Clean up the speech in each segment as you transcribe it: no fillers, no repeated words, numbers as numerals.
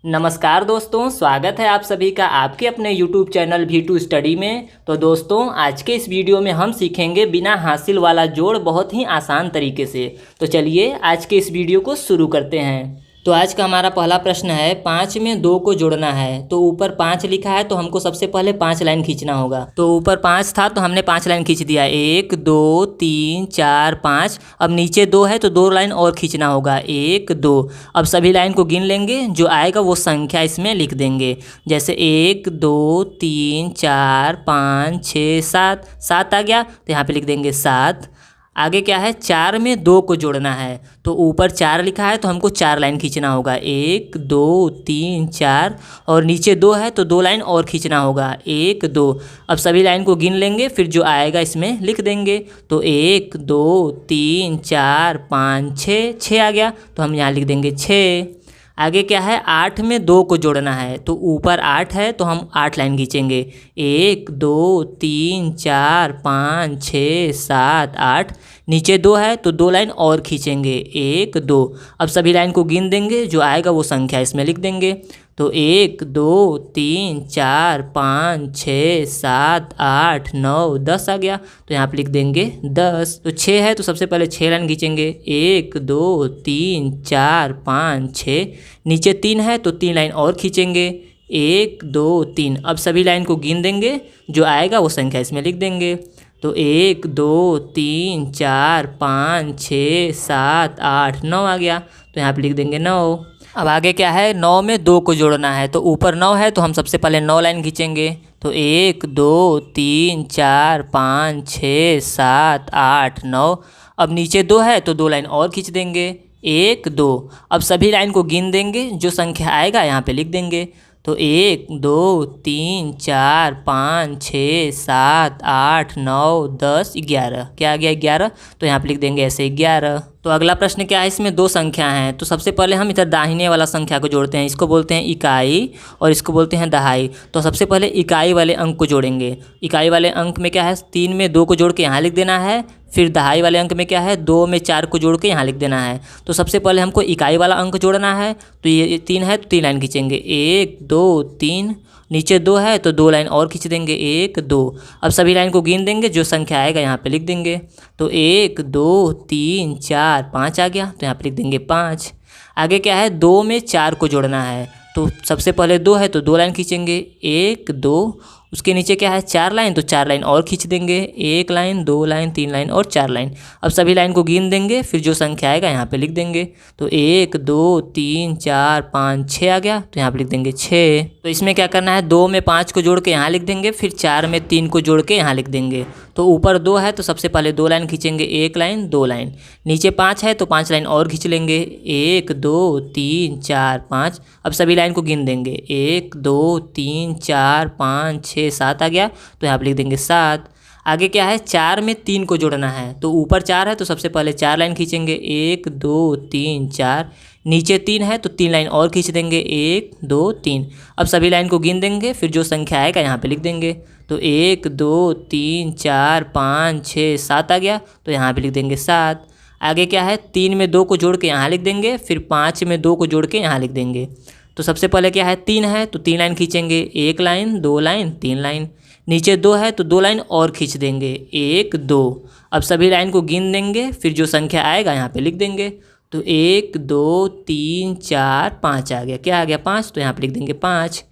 नमस्कार दोस्तों, स्वागत है आप सभी का आपके अपने YouTube चैनल V2 स्टडी में। तो दोस्तों, आज के इस वीडियो में हम सीखेंगे बिना हासिल वाला जोड़ बहुत ही आसान तरीके से। तो चलिए आज के इस वीडियो को शुरू करते हैं। तो आज का हमारा पहला प्रश्न है, 5 में 2 को जोड़ना है। तो ऊपर 5 लिखा है तो हमको सबसे पहले 5 लाइन खींचना होगा। तो ऊपर 5 था तो हमने 5 लाइन खींच दिया, 1 2 3 4 5। अब नीचे 2 है तो 2 लाइन और खींचना होगा, 1 2। अब सभी लाइन को गिन लेंगे, जो आएगा वो संख्या इसमें लिख देंगे। जैसे 1 2 3 4 5 6 7, 7 आ गया तो यहाँ पे लिख देंगे 7। आगे क्या है, 4 में 2 को जोड़ना है। तो ऊपर 4 लिखा है तो हमको 4 लाइन खींचना होगा, 1 2 3 4। और नीचे 2 है तो 2 लाइन और खींचना होगा, 1 2। अब सभी लाइन को गिन लेंगे, फिर जो आएगा इसमें लिख देंगे। तो 1 2 3 4 5 6, 6 आ गया तो हम यहाँ लिख देंगे 6। आगे क्या है, 8 में 2 को जोड़ना है। तो ऊपर 8 है तो हम 8 लाइन खींचेंगे, 1 2 3 4 5 6 7 8। नीचे 2 है तो 2 लाइन और खींचेंगे, 1 2। अब सभी लाइन को गिन देंगे, जो आएगा वो संख्या इसमें लिख देंगे। तो 1 2 3 4 5 6 7 8 9 10 आ गया तो यहाँ पे लिख देंगे 10। तो 6 है तो सबसे पहले 6 लाइन खींचेंगे, 1 2 3 4 5 6। नीचे 3 है तो 3 लाइन और खींचेंगे, 1 2 3। अब सभी लाइन को गिन देंगे, जो आएगा वो संख्या इसमें लिख देंगे। तो 1 2 3 4 5 6 7 8 9 आ गया तो यहाँ पे लिख देंगे 9। अब आगे क्या है, 9 में 2 को जोड़ना है। तो ऊपर 9 है तो हम सबसे पहले 9 लाइन खींचेंगे। तो 1 2 3 4 5 6 7 8 9। अब नीचे 2 है तो 2 लाइन और खींच देंगे, 1 2। अब सभी लाइन को गिन देंगे, जो संख्या आएगा यहाँ पे लिख देंगे। तो 1 2 3 4 5 6 7 8 9 10 11। क्या आ गया, 11। तो यहाँ पे लिख देंगे ऐसे 11। तो अगला प्रश्न क्या है, इसमें 2 संख्या हैं। तो सबसे पहले हम इधर दाहिने वाला संख्या को जोड़ते हैं। इसको बोलते हैं इकाई और इसको बोलते हैं दहाई। तो सबसे पहले इकाई वाले अंक को जोड़ेंगे। इकाई वाले अंक में क्या है, 3 में 2 को जोड़ के यहाँ लिख देना है। फिर दहाई वाले अंक में क्या है, 2 में 4 को जोड़ के यहाँ लिख देना है। तो सबसे पहले हमको इकाई वाला अंक जोड़ना है। तो ये 3 है तो 3 लाइन खींचेंगे, 1 2 3। नीचे 2 है तो 2 लाइन और खींच देंगे, 1 2। अब सभी लाइन को गिन देंगे, जो संख्या आएगा यहाँ पे लिख देंगे। तो 1 2 3 4 5 आ गया तो यहाँ पे लिख देंगे 5। आगे क्या है, 2 में 4 को जोड़ना है। तो सबसे पहले 2 है तो 2 लाइन खींचेंगे, 1 2। उसके नीचे क्या है, 4 लाइन, तो 4 लाइन और खींच देंगे, 1 लाइन 2 लाइन 3 लाइन और 4 लाइन। अब सभी लाइन को गिन देंगे, फिर जो संख्या आएगा यहाँ पे लिख देंगे। तो 1 2 3 4 5 6 आ गया तो यहाँ पे लिख देंगे 6। तो इसमें क्या करना है, 2 में 5 को जोड़ के यहाँ लिख देंगे, फिर 4 में 3 को जोड़ के यहाँ लिख देंगे। तो ऊपर 2 है तो सबसे पहले 2 लाइन खींचेंगे, 1 लाइन 2 लाइन। नीचे 5 है तो 5 लाइन और खींच लेंगे, 1 2 3 4 5। अब सभी लाइन को गिन देंगे, 1 2 3 4 5 6 7 आ गया तो यहाँ पे लिख देंगे 7। आगे क्या है, 4 में 3 को जोड़ना है। तो ऊपर 4 है तो सबसे पहले 4 लाइन खींचेंगे, 1 2 3 4। नीचे 3 है तो 3 लाइन और खींच देंगे, 1 2 3। अब सभी लाइन को गिन देंगे, फिर जो संख्या आएगा यहाँ पे लिख देंगे। तो 1 2 3 4 5 6 7 आ गया तो यहाँ पे लिख देंगे 7। आगे क्या है, 3 में 2 को जोड़ के यहाँ लिख देंगे, फिर 5 में 2 को जोड़ के यहाँ लिख देंगे। तो सबसे पहले क्या है, 3 है तो 3 लाइन खींचेंगे, 1 लाइन 2 लाइन 3 लाइन। नीचे 2 है तो 2 लाइन और खींच देंगे, 1 2। अब सभी लाइन को गिन देंगे, फिर जो संख्या आएगा यहाँ पे लिख देंगे। तो 1 2 3 4 5 आ गया। क्या आ गया, 5। तो यहाँ पे लिख देंगे 5।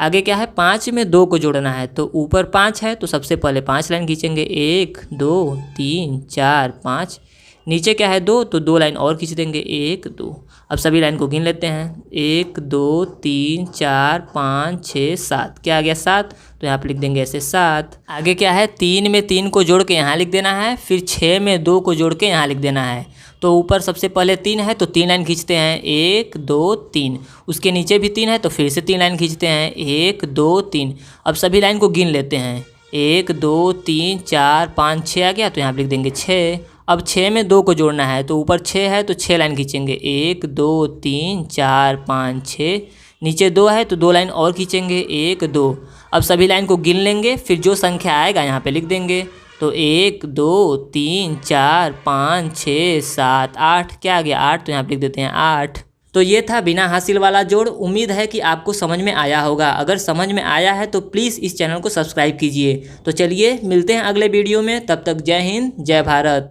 आगे क्या है, 5 में 2 को जोड़ना है। तो ऊपर 5 है तो सबसे पहले 5 लाइन खींचेंगे, 1 2 3 4 5। नीचे क्या है, 2 तो 2 लाइन और खींच देंगे, 1 2। अब सभी लाइन को गिन लेते हैं, 1 2 3 4 5 6 7। क्या आ गया, 7। तो यहाँ पे लिख देंगे ऐसे 7। आगे क्या है, 3 में 3 को जोड़ के यहाँ लिख देना है, फिर 6 में 2 को जोड़ के यहाँ लिख देना है। तो ऊपर सबसे पहले 3 है तो 3 लाइन खींचते हैं, 1 2 3। उसके नीचे भी 3 है तो फिर से 3 लाइन खींचते हैं, 1 2 3। अब सभी लाइन को गिन लेते हैं, 1 2 3 4 5 6 आ गया तो यहाँ पे लिख देंगे 6। अब 6 में 2 को जोड़ना है। तो ऊपर 6 है तो 6 लाइन खींचेंगे, 1 2 3 4 5 6। नीचे 2 है तो 2 लाइन और खींचेंगे, 1 2। अब सभी लाइन को गिन लेंगे, फिर जो संख्या आएगा यहाँ पे लिख देंगे। तो 1 2 3 4 5 6 7 8। क्या आ गया, 8। तो यहाँ पे लिख देते हैं 8। तो ये था बिना हासिल वाला जोड़। उम्मीद है कि आपको समझ में आया होगा। अगर समझ में आया है तो प्लीज़ इस चैनल को सब्सक्राइब कीजिए। तो चलिए मिलते हैं अगले वीडियो में, तब तक जय हिंद जय भारत।